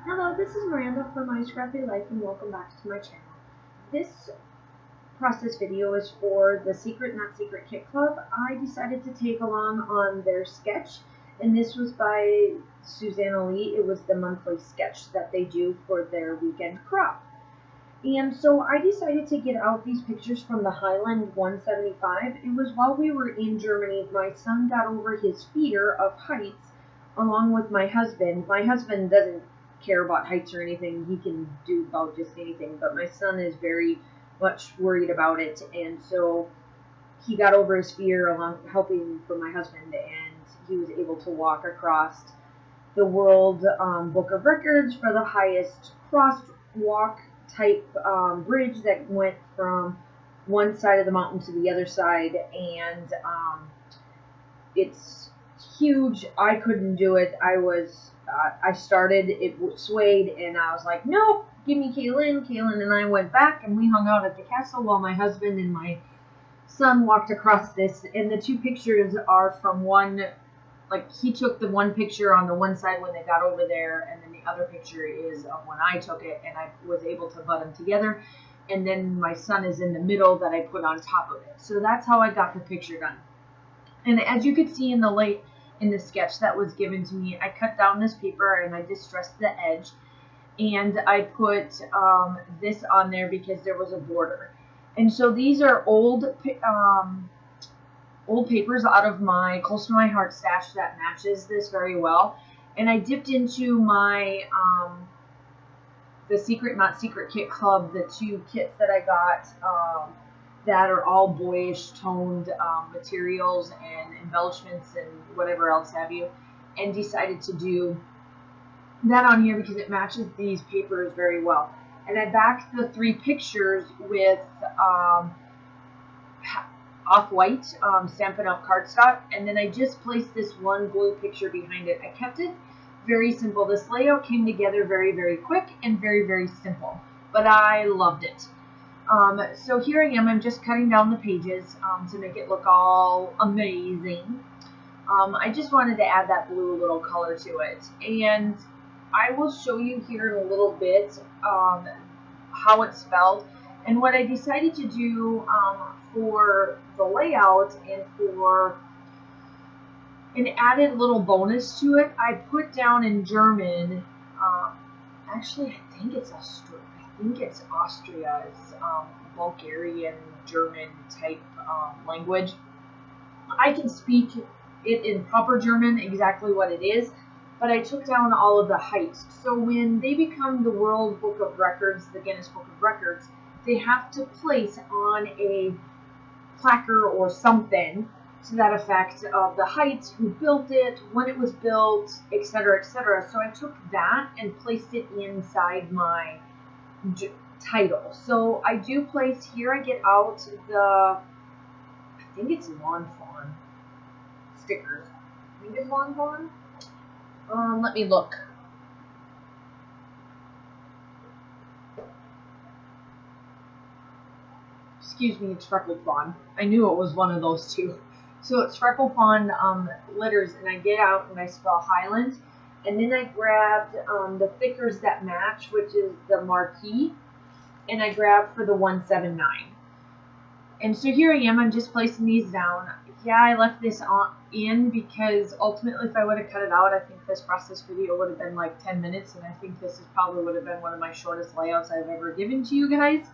Hello, this is Miranda from My Scrappy Life and welcome back to my channel. This process video is for the Secret Not Secret Kit Club. I decided to take along on their sketch, and this was by Susanna Lee. It was the monthly sketch that they do for their weekend crop. And so I decided to get out these pictures from the Highland 175. It was while we were in Germany, my son got over his fear of heights along with my husband. My husband doesn't care about heights or anything. He can do about just anything, but my son is very much worried about it, and so he got over his fear along helping from my husband, and he was able to walk across the World Book of Records for the highest crosswalk type bridge that went from one side of the mountain to the other side, and it's huge. I couldn't do it. I started, it swayed, and I was like, nope, give me Kaylin. Kaylin and I went back, and we hung out at the castle while my husband and my son walked across this, and the two pictures are from one, like, he took the one picture on the one side when they got over there, and then the other picture is of when I took it, and I was able to butt them together, and then my son is in the middle that I put on top of it. So that's how I got the picture done. And as you could see in the sketch that was given to me, I cut down this paper and I distressed the edge, and I put this on there because there was a border. And so these are old papers out of my Close to My Heart stash that matches this very well. And I dipped into my the Secret Not Secret Kit Club, the two kits that I got that are all boyish toned materials and embellishments and whatever else have you, and decided to do that on here because it matches these papers very well. And I backed the three pictures with off-white Stampin' Up! Cardstock, and then I just placed this one blue picture behind it. I kept it very simple. This layout came together very, very quick and very, very simple, but I loved it. So here I am. I'm just cutting down the pages to make it look all amazing. I just wanted to add that blue little color to it, and I will show you here in a little bit how it's spelled. And what I decided to do for the layout and for an added little bonus to it, I put down in German, actually I think it's Austria. It's Bulgarian German type language. I can speak it in proper German exactly what it is, but I took down all of the heights. So when they become the World Book of Records, the Guinness Book of Records, they have to place on a placard or something to that effect of the height, who built it, when it was built, etc., etc. So I took that and placed it inside my title. So I do place here, I get out I think it's Lawn Fawn stickers. I think it's Lawn Fawn. Let me look. Excuse me, it's Freckled Fawn. I knew it was one of those two. So it's Freckled Fawn letters, and I get out and I spell Highland. And then I grabbed the thickers that match, which is the marquee, and I grabbed for the 179. And so here I am, I'm just placing these down. Yeah, I left this in because ultimately if I would have cut it out, I think this process video would have been like 10 minutes, and I think this probably would have been one of my shortest layouts I've ever given to you guys.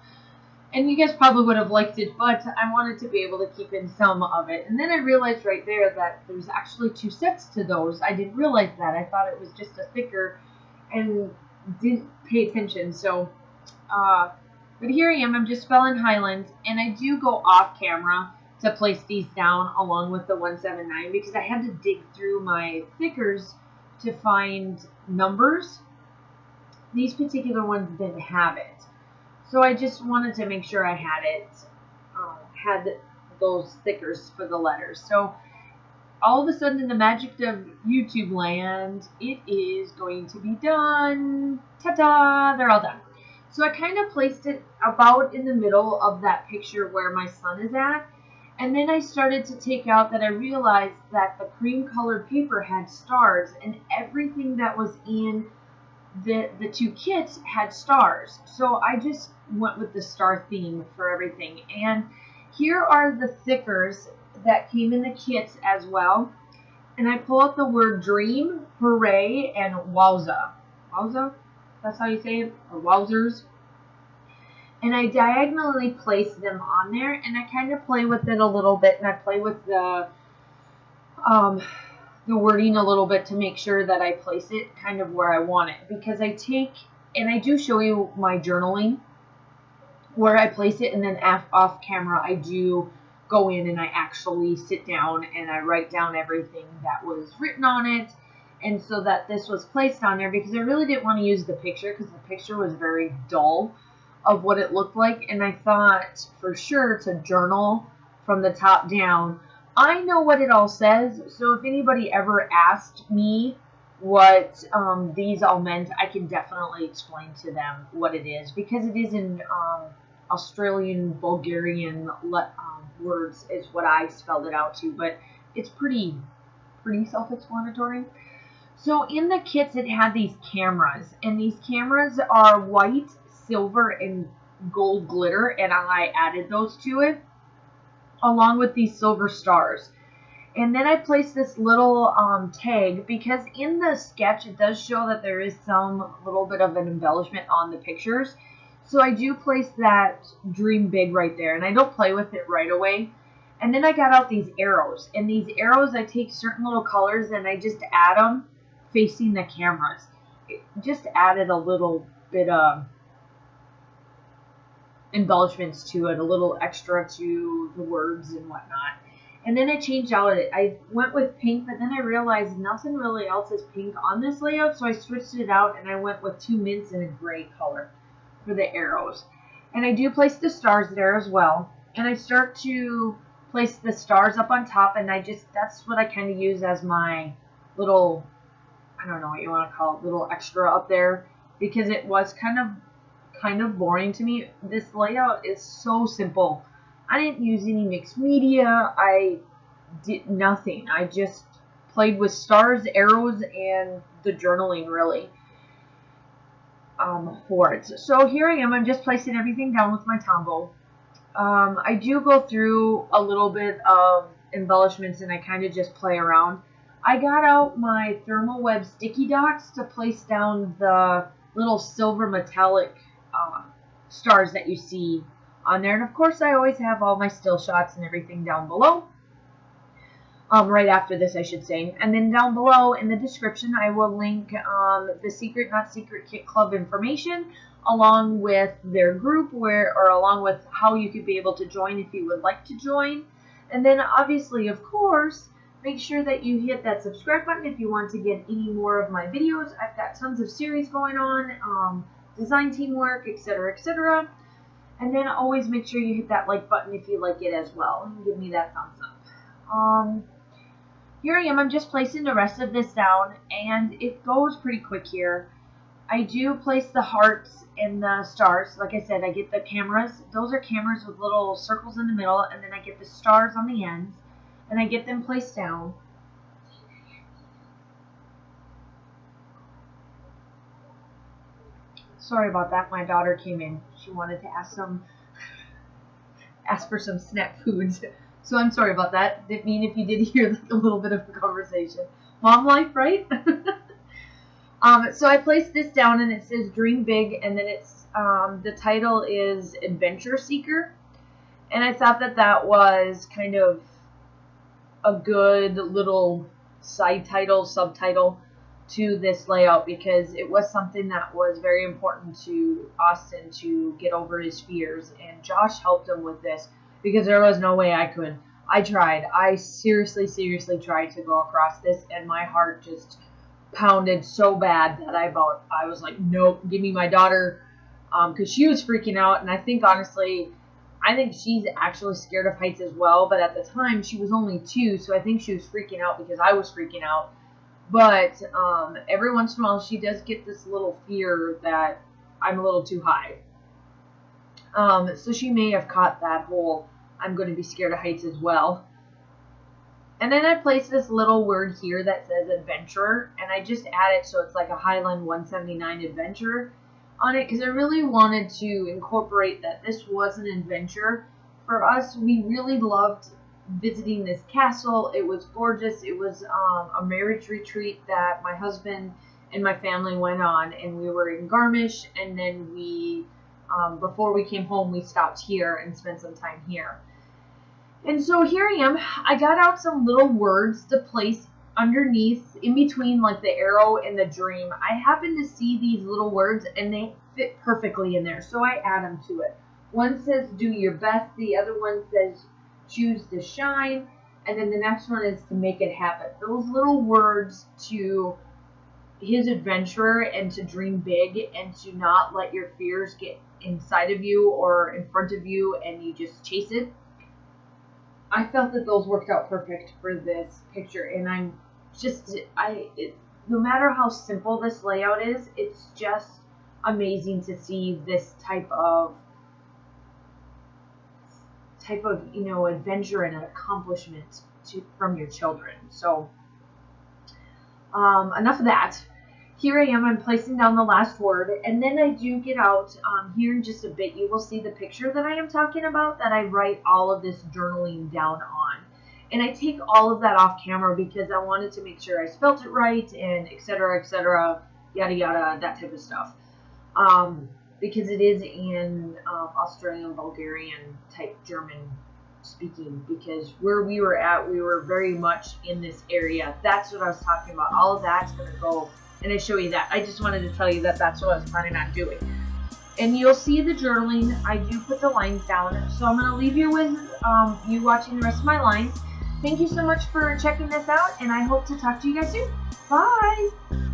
And you guys probably would have liked it, but I wanted to be able to keep in some of it. And then I realized right there that there's actually two sets to those. I didn't realize that. I thought it was just a thicker and didn't pay attention. So, but here I am. I'm just spelling Highland, and I do go off camera to place these down along with the 179 because I had to dig through my thickers to find numbers. These particular ones didn't have it. So I just wanted to make sure I had it, had those stickers for the letters. So all of a sudden in the magic of YouTube land, it is going to be done. Ta-da! They're all done. So I kind of placed it about in the middle of that picture where my son is at. And then I started to take out that I realized that the cream colored paper had stars, and everything that was in the two kits had stars. So I just went with the star theme for everything. And here are the stickers that came in the kits as well. And I pull out the word dream, hooray, and wowza. Wowza? That's how you say it? Or wowzers? And I diagonally place them on there, and I kind of play with it a little bit, and I play with the wording a little bit to make sure that I place it kind of where I want it. Because I take, and I do show you my journaling, where I place it, and then off camera I do go in and I actually sit down and I write down everything that was written on it, and so that this was placed on there, because I really didn't want to use the picture because the picture was very dull of what it looked like, and I thought for sure to journal from the top down. I know what it all says, so if anybody ever asked me what these all meant, I can definitely explain to them what it is, because it is in Australian, Bulgarian words is what I spelled it out to, but it's pretty self-explanatory. So in the kits it had these cameras, and these cameras are white, silver, and gold glitter, and I added those to it along with these silver stars. And then I placed this little tag, because in the sketch it does show that there is some little bit of an embellishment on the pictures. So I do place that dream big right there, and I don't play with it right away. And then I got out these arrows, and these arrows I take certain little colors and I just add them facing the cameras. It just added a little bit of embellishments to it, a little extra to the words and whatnot. And then I changed out it. I went with pink, but then I realized nothing really else is pink on this layout, so I switched it out and I went with 2 mints in a gray color for the arrows. And I do place the stars there as well. And I start to place the stars up on top, and that's what I kind of use as my little, I don't know what you want to call it, little extra up there, because it was kind of boring to me. This layout is so simple. I didn't use any mixed media. I did nothing. I just played with stars, arrows, and the journaling really for it. So here I am. I'm just placing everything down with my Tombow. I do go through a little bit of embellishments, and I kind of just play around. I got out my thermal web sticky dots to place down the little silver metallic stars that you see on there. And of course I always have all my still shots and everything down below. Right after this, I should say. And then down below in the description I will link the Secret Not Secret Kit Club information, along with their group, or along with how you could be able to join if you would like to join. And then obviously, of course, make sure that you hit that subscribe button if you want to get any more of my videos. I've got tons of series going on, design teamwork, etc., etc. And then always make sure you hit that like button if you like it as well, and give me that thumbs up. Here I am. I'm just placing the rest of this down, and it goes pretty quick here. I do place the hearts and the stars. Like I said, I get the cameras. Those are cameras with little circles in the middle, and then I get the stars on the ends, and I get them placed down. Sorry about that. My daughter came in. She wanted to ask for some snack foods. So I'm sorry about that. Didn't mean if you did hear like a little bit of a conversation. Mom life, right? So I placed this down, and it says Dream Big, and then it's the title is Adventure Seeker. And I thought that that was kind of a good little side title, subtitle to this layout, because it was something that was very important to Austin to get over his fears, and Josh helped him with this, because there was no way I could. I tried. I seriously tried to go across this, and my heart just pounded so bad that I was like, nope, give me my daughter, because she was freaking out. And I think honestly, she's actually scared of heights as well, but at the time she was only 2, so I think she was freaking out because I was freaking out. But every once in a while she does get this little fear that I'm a little too high. So she may have caught that whole I'm going to be scared of heights as well. And then I placed this little word here that says adventurer, and I just added so it's like a Highland 179 adventure on it, because I really wanted to incorporate that this was an adventure for us. We really loved visiting this castle. It was gorgeous. It was a marriage retreat that my husband and my family went on, and we were in Garmisch, and then we before we came home, we stopped here and spent some time here. And so here I am. I got out some little words to place underneath, in between like the arrow and the dream. I happened to see these little words and they fit perfectly in there, so I add them to it. One says do your best, the other one says choose to shine, and then the next one is to make it happen. Those little words to his adventurer and to dream big and to not let your fears get inside of you or in front of you and you just chase it. I felt that those worked out perfect for this picture, and I'm just, no matter how simple this layout is, it's just amazing to see this type of adventure and an accomplishment from your children. So enough of that. Here I am, I'm placing down the last word, and then I do get out here in just a bit. You will see the picture that I am talking about that I write all of this journaling down on. And I take all of that off camera because I wanted to make sure I spelt it right and etc., yada yada, that type of stuff. Because it is in Australian Bulgarian type German speaking, because where we were at, we were very much in this area. That's what I was talking about. All of that's going to go, and I show you that. I just wanted to tell you that that's what I was planning on doing. And you'll see the journaling. I do put the lines down. So I'm going to leave you with you watching the rest of my lines. Thank you so much for checking this out, and I hope to talk to you guys soon. Bye!